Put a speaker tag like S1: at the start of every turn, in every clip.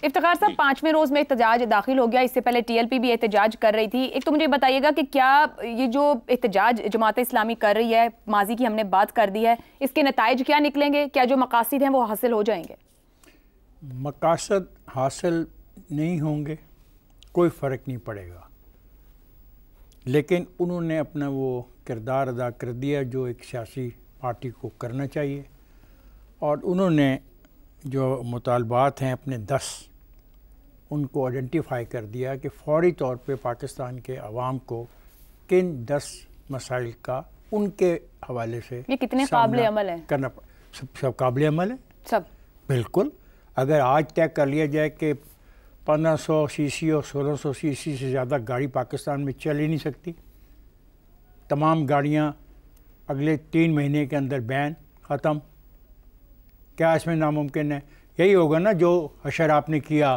S1: افتخار صاحب 5ویں روز میں احتجاج داخل ہو گیا، اس سے پہلے ٹی ایل پی بھی احتجاج کر رہی تھی. ایک تو مجھے بتائیے گا کہ کیا یہ جو احتجاج جماعت اسلامی کر رہی ہے، ماضی کی ہم نے بات کر دی ہے، اس کے نتائج کیا نکلیں گے؟ کیا جو مقاصد ہیں وہ حاصل ہو جائیں گے؟
S2: مقاصد حاصل نہیں ہوں گے، کوئی فرق نہیں پڑے گا، لیکن انہوں نے اپنا وہ کردار ادا کر دیا جو ایک سیاسی پارٹی کو کرنا چاہیے، اور انہوں نے جو مطالبات ہیں اپنے 10 ان کو آئیڈینٹیفائی کر دیا کہ فوری طور پہ پاکستان کے عوام کو کن 10 مسائل کا ان کے حوالے سے
S1: یہ کتنے قابل عمل ہیں؟
S2: کرنا سب قابل عمل ہے،
S1: سب
S2: بالکل. اگر آج طے کر لیا جائے کہ 1500 سی سی اور 1600 سی سی سے زیادہ گاڑی پاکستان میں چل ہی نہیں سکتی، تمام گاڑیاں اگلے 3 مہینے کے اندر بین ختم، کیا اس میں ناممکن ہے؟ یہی ہوگا نا جو حشر آپ نے کیا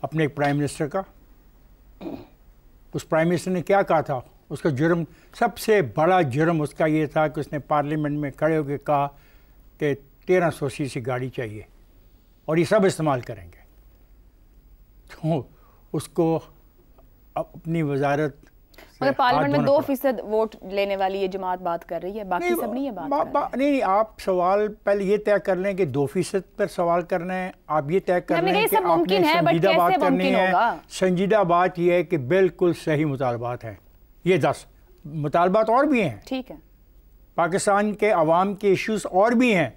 S2: اپنے پرائم منسٹر کا. اس پرائم منسٹر نے کیا کہا تھا؟ اس کا جرم، سب سے بڑا جرم اس کا یہ تھا کہ اس نے پارلیمنٹ میں کھڑے ہو کے کہا کہ 1300 سی سی گاڑی چاہیے اور یہ سب استعمال کریں گے. تو اس کو اپنی وزارت
S1: مگر پارلیمنٹ میں 2% ووٹ لینے والی یہ جماعت بات کر رہی ہے، باقی سب نہیں یہ بات کر رہے ہیں.
S2: نہیں، آپ سوال پہلے یہ طے کر لیں کہ 2% پر سوال کرنا ہے، آپ یہ طے کر لیں کہ آپ نے سنجیدہ بات کرنی ہے. سنجیدہ بات یہ ہے کہ بالکل صحیح مطالبات ہیں یہ 10 مطالبات، اور بھی ہیں،
S1: ٹھیک ہے،
S2: پاکستان کے عوام کے ایشوز اور بھی ہیں،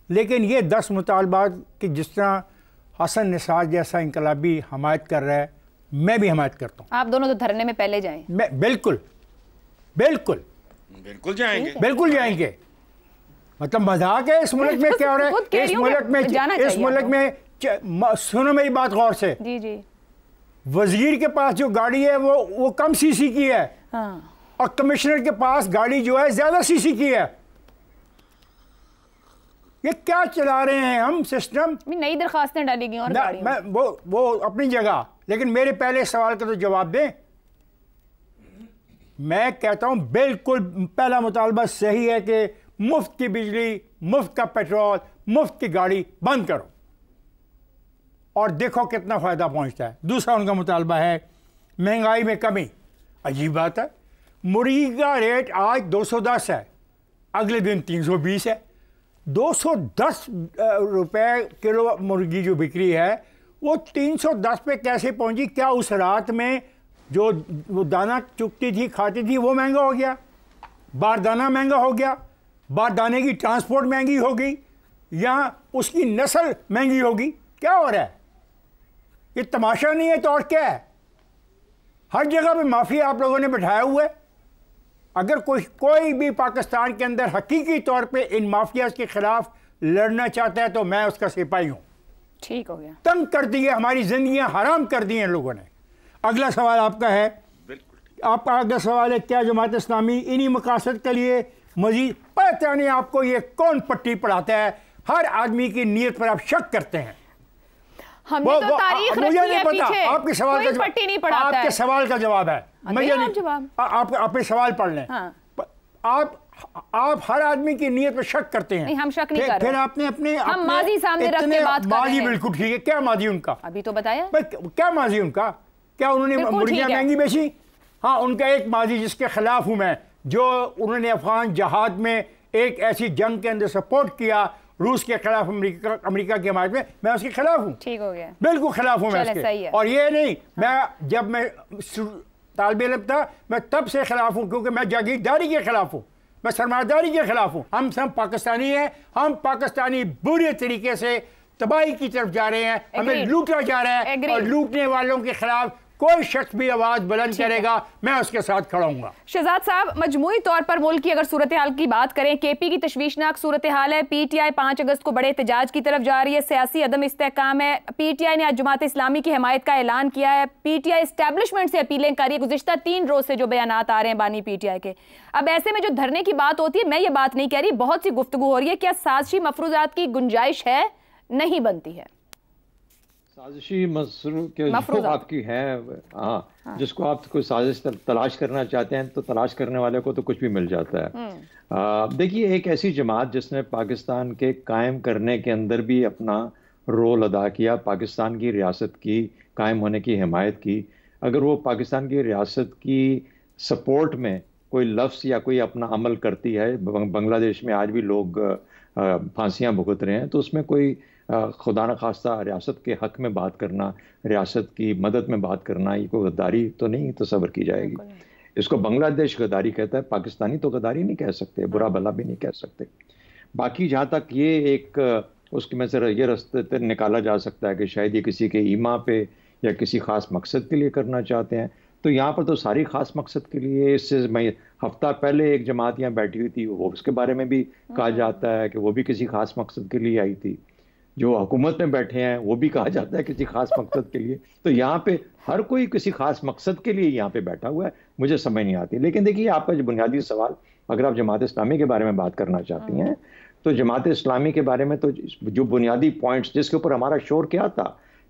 S2: لیکن یہ 10 مطالبات کہ جس طرح حسن نثار جیسا انقلابی حمایت کر رہا ہے، میں بھی حمایت کرتا ہوں.
S1: آپ دونوں تو دھرنے میں پہلے جائیں.
S2: بالکل بالکل
S3: بالکل جائیں گے،
S2: بالکل جائیں گے. مطلب مذاق ہے؟ اس ملک میں کیا ہو رہا ہے؟ اس ملک میں سنو میری بات غور سے،
S1: جی جی،
S2: وزیر کے پاس جو گاڑی ہے وہ کم سی سی کی ہے، اور کمشنر کے پاس گاڑی جو ہے زیادہ سی سی کی ہے. یہ کیا چلا رہے ہیں ہم سسٹم؟
S1: نئی درخواستیں ڈالی گئی اور
S2: وہ اپنی جگہ، لیکن میرے پہلے سوال کا تو جواب دیں. میں کہتا ہوں بالکل پہلا مطالبہ صحیح ہے کہ مفت کی بجلی، مفت کا پیٹرول، مفت کی گاڑی بند کرو اور دیکھو کتنا فائدہ پہنچتا ہے. دوسرا ان کا مطالبہ ہے مہنگائی میں کمی. عجیب بات ہے، مرغی کا ریٹ آج 210 ہے، اگلے دن 320 ہے. 210 روپے کلو مرغی جو بکری ہے وہ 310 پہ کیسے پہنچی؟ کیا اس رات میں جو وہ دانہ چکتی تھی کھاتی تھی وہ مہنگا ہو گیا؟ باردانہ مہنگا ہو گیا؟ باردانے کی ٹرانسپورٹ مہنگی ہو گئی؟ یا اس کی نسل مہنگی ہوگی؟ کیا ہو رہا ہے؟ یہ تماشا نہیں ہے تو اور کیا ہے؟ ہر جگہ پہ مافیا آپ لوگوں نے بٹھایا ہوا ہے. اگر کوئی بھی پاکستان کے اندر حقیقی طور پہ ان مافیاز کے خلاف لڑنا چاہتا ہے تو میں اس کا سپاہی ہوں.
S1: ٹھیک ہو گیا.
S2: تنگ کر دیے، ہماری زندگیاں حرام کر دی ہیں لوگوں نے. اگلا سوال آپ کا ہے، آپ کا اگلا سوال ہے کیا جماعت اسلامی انہی مقاصد کے لیے مزید؟ پتہ نہیں آپ کو یہ کون پٹی پڑھاتا ہے، ہر آدمی کی نیت پر آپ شک کرتے ہیں.
S1: ہم نے تو تاریخ رکھی ہے پیچھے،
S2: آپ کے سوال
S1: کوئی پٹی نہیں پڑھاتا ہے.
S2: آپ کے سوال کا جواب ہے، آپ اپنے سوال پڑھ لیں. آپ ہر آدمی کی نیت پر شک کرتے ہیں.
S1: نہیں، ہم شک نہیں کر رہے.
S2: پھر آپ نے اپنے
S1: ہم ماضی سامنے رکھ کے بات کر رہے ہیں.
S2: ماضی بالکل ٹھیک ہے. کیا ماضی ان کا؟
S1: ابھی تو بتایا.
S2: کیا ماضی ان کا؟ کیا انہوں نے مرغیاں مہنگی بیچی؟ ہاں، ان کا ایک ماضی جس کے خلاف ہوں میں، جو انہوں نے افغان جہاد میں ایک ایسی جنگ کے اندر سپورٹ کیا روس کے خلاف، امریکہ کی حمایت میں اس کے خلاف ہوں.
S1: ٹھیک ہو گیا،
S2: بالکل خلاف ہوں میں اس کے. اور یہ نہیں، میں جب میں طالب علم تھا میں تب سے خلاف ہوں، کیونکہ میں جاگیرداری کے خلاف ہوں، میں سرمایہ داری کے خلاف ہوں. ہم سب پاکستانی ہیں، ہم پاکستانی برے طریقے سے تباہی کی طرف جا رہے ہیں، ہمیں لوٹا جا رہا ہے، اور لوٹنے والوں کے خلاف کوئی شخص بھی آواز بلند کرے گا میں اس کے ساتھ کھڑا ہوں گا.
S1: شہزاد صاحب، مجموعی طور پر ملک کی اگر صورتحال کی بات کریں، کے پی کی تشویشناک صورتحال ہے. پی ٹی آئی 5 اگست کو بڑے احتجاج کی طرف جا رہی ہے، سیاسی عدم استحکام ہے. پی ٹی آئی نے آج جماعت اسلامی کی حمایت کا اعلان کیا ہے. پی ٹی آئی اسٹیبلشمنٹ سے اپیلیں کر رہی ہے. گزشتہ 3 روز سے جو بیانات آ رہے ہیں بانی پی ٹی آئی کے، اب ایسے میں جو دھرنے کی بات ہوتی ہے، میں یہ بات نہیں کہہ رہی، بہت سی گفتگو ہو رہی ہے، کیا سازشی مفروضات کی گنجائش ہے؟ نہیں بنتی ہے
S4: سازشی مفروض آپ کی ہے، ہاں، جس کو آپ کوئی سازش تلاش کرنا چاہتے ہیں تو تلاش کرنے والے کو تو کچھ بھی مل جاتا ہے. دیکھیے، ایک ایسی جماعت جس نے پاکستان کے قائم کرنے کے اندر بھی اپنا رول ادا کیا پاکستان کی ریاست کی قائم ہونے کی حمایت کی. اگر وہ پاکستان کی ریاست کی سپورٹ میں کوئی لفظ یا کوئی اپنا عمل کرتی ہے، بنگلہ دیش میں آج بھی لوگ پھانسیاں بھگت رہے ہیں، تو اس میں کوئی خدا نخواستہ ریاست کے حق میں بات کرنا، ریاست کی مدد میں بات کرنا، یہ کوئی غداری تو نہیں تصور کی جائے گی. اس کو بنگلہ دیش غداری کہتا ہے، پاکستانی تو غداری نہیں کہہ سکتے، برا بھلا بھی نہیں کہہ سکتے. باقی جہاں تک یہ ایک اس میں سے یہ راستے نکالا جا سکتا ہے کہ شاید یہ کسی کے ایما پہ یا کسی خاص مقصد کے لیے کرنا چاہتے ہیں، تو یہاں پر تو ساری خاص مقصد کے لیے. اس سے میں ہفتہ پہلے ایک جماعت یہاں بیٹھی ہوئی تھی، وہ اس کے بارے میں بھی کہا جاتا ہے کہ وہ بھی کسی خاص مقصد کے لیے آئی تھی. جو حکومت میں بیٹھے ہیں وہ بھی کہا جاتا ہے کسی خاص مقصد کے لیے. تو یہاں پہ ہر کوئی کسی خاص مقصد کے لیے یہاں پہ بیٹھا ہوا ہے، مجھے سمجھ نہیں آتی. لیکن دیکھیے آپ کا جو بنیادی سوال، اگر آپ جماعت اسلامی کے بارے میں بات کرنا چاہتی ہیں تو جماعت اسلامی کے بارے میں تو جو بنیادی پوائنٹس جس کے اوپر ہمارا شور کیا تھا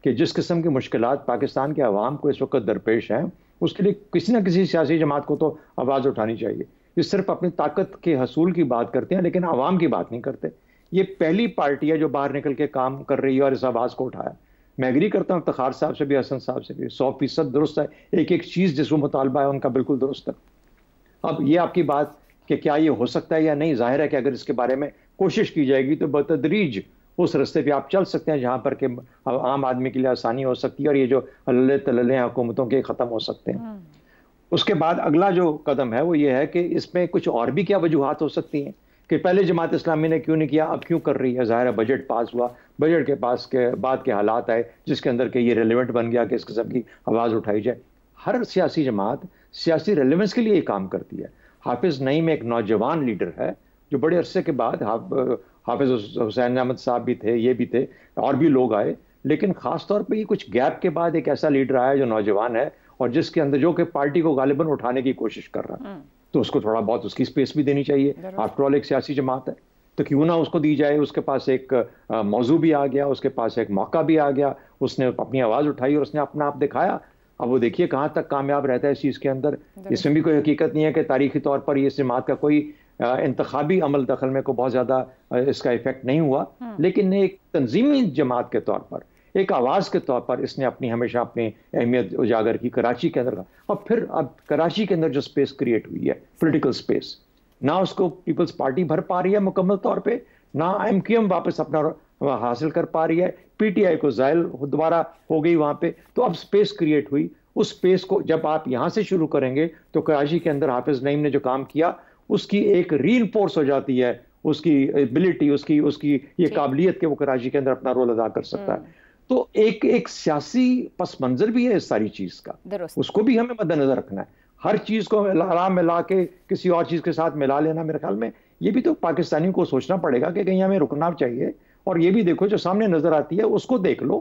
S4: کہ جس قسم کی مشکلات پاکستان کے عوام کو اس وقت درپیش ہیں، اس کے لیے کسی نہ کسی سیاسی جماعت کو تو آواز اٹھانی چاہیے. یہ صرف اپنی طاقت کے حصول کی بات کرتے ہیں لیکن عوام کی بات نہیں کرتے. یہ پہلی پارٹی ہے جو باہر نکل کے کام کر رہی ہے اور اس آواز کو اٹھایا. میں ایگری کرتا ہوں افتخار صاحب سے بھی، حسن صاحب سے بھی، 100% درست ہے. ایک ایک چیز جس کو مطالبہ ہے ان کا بالکل درست ہے. اب یہ آپ کی بات کہ کیا یہ ہو سکتا ہے یا نہیں، ظاہر ہے کہ اگر اس کے بارے میں کوشش کی جائے گی تو بتدریج اس رستے پہ آپ چل سکتے ہیں جہاں پر کہ عام آدمی کے لیے آسانی ہو سکتی ہے اور یہ جو اللہ تللے حکومتوں کے ختم ہو سکتے ہیں. اس کے بعد اگلا جو قدم ہے وہ یہ ہے کہ اس میں کچھ اور بھی کیا وجوہات ہو سکتی ہیں کہ پہلے جماعت اسلامی نے کیوں نہیں کیا، اب کیوں کر رہی ہے. ظاہر ہے بجٹ پاس ہوا، بجٹ کے پاس کے بعد کے حالات آئے جس کے اندر کہ یہ ریلیونٹ بن گیا کہ اس قسم کی آواز اٹھائی جائے. ہر سیاسی جماعت سیاسی ریلیونس کے لیے یہ کام کرتی ہے. حافظ نعیم ایک نوجوان لیڈر ہے جو بڑے عرصے کے بعد، حافظ حسین احمد صاحب بھی تھے، یہ بھی تھے، اور بھی لوگ آئے، لیکن خاص طور پہ یہ کچھ گیپ کے بعد ایک ایسا لیڈر آیا جو نوجوان ہے اور جس کے اندر جو کہ پارٹی کو غالباً اٹھانے کی کوشش کر رہا ہے. تو اس کو تھوڑا بہت اس کی سپیس بھی دینی چاہیے. آفٹر آل ایک سیاسی جماعت ہے تو کیوں نہ اس کو دی جائے. اس کے پاس ایک موضوع بھی آ گیا، اس کے پاس ایک موقع بھی آ گیا، اس نے اپنی آواز اٹھائی اور اس نے اپنا آپ دکھایا. اب وہ دیکھیے کہاں تک کامیاب رہتا ہے اس چیز کے اندر. اس میں بھی کوئی حقیقت نہیں ہے کہ تاریخی طور پر یہ جماعت کا کوئی انتخابی عمل دخل میں کو بہت زیادہ اس کا ایفیکٹ نہیں ہوا، لیکن ایک تنظیمی جماعت کے طور پر، ایک آواز کے طور پر اس نے اپنی ہمیشہ اپنی اہمیت اجاگر کی کراچی کے اندر. اور پھر اب کراچی کے اندر جو سپیس کریٹ ہوئی ہے، پولیٹیکل سپیس، نہ اس کو پیپلز پارٹی بھر پا رہی ہے مکمل طور پہ، نہ ایم کیو ایم واپس اپنا حاصل کر پا رہی ہے، پی ٹی آئی کو زائل دوبارہ ہو گئی وہاں پہ. تو اب سپیس کریٹ ہوئی. اس سپیس کو جب آپ یہاں سے شروع کریں گے تو کراچی کے اندر حافظ نعیم نے جو کام کیا اس کی ایک ری انفورس ہو جاتی ہے، اس کی ایبلٹی، اس کی یہ قابلیت کہ وہ کراچی کے اندر اپنا رول ادا کر سکتا ہے. تو ایک سیاسی پس منظر بھی ہے اس ساری چیز کا، اس کو بھی ہمیں مد نظر رکھنا ہے. ہر چیز کو آرام میں لا کے کسی اور چیز کے ساتھ ملا لینا، میرے خیال میں یہ بھی تو پاکستانیوں کو سوچنا پڑے گا کہ کہیں ہمیں رکنا چاہیے. اور یہ بھی دیکھو جو سامنے نظر آتی ہے اس کو دیکھ لو.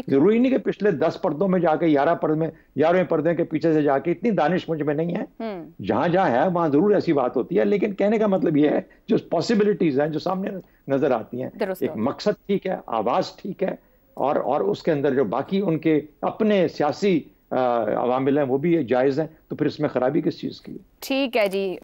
S4: ضروری نہیں کہ پچھلے 10 پردوں میں جا کے 11ویں پردے کے پیچھے سے جا کے، اتنی دانش مجھ میں نہیں ہے. جہاں جہاں ہے وہاں ضرور ایسی بات ہوتی ہے، لیکن کہنے کا مطلب یہ ہے جو پاسبلٹیز ہیں جو سامنے نظر آتی ہیں، ایک مقصد ٹھیک ہے، آواز ٹھیک ہے، اور اس کے اندر جو باقی ان کے اپنے سیاسی عوامل ہیں وہ بھی جائز ہیں، تو پھر اس میں خرابی کس چیز کی؟
S1: ٹھیک ہے جی.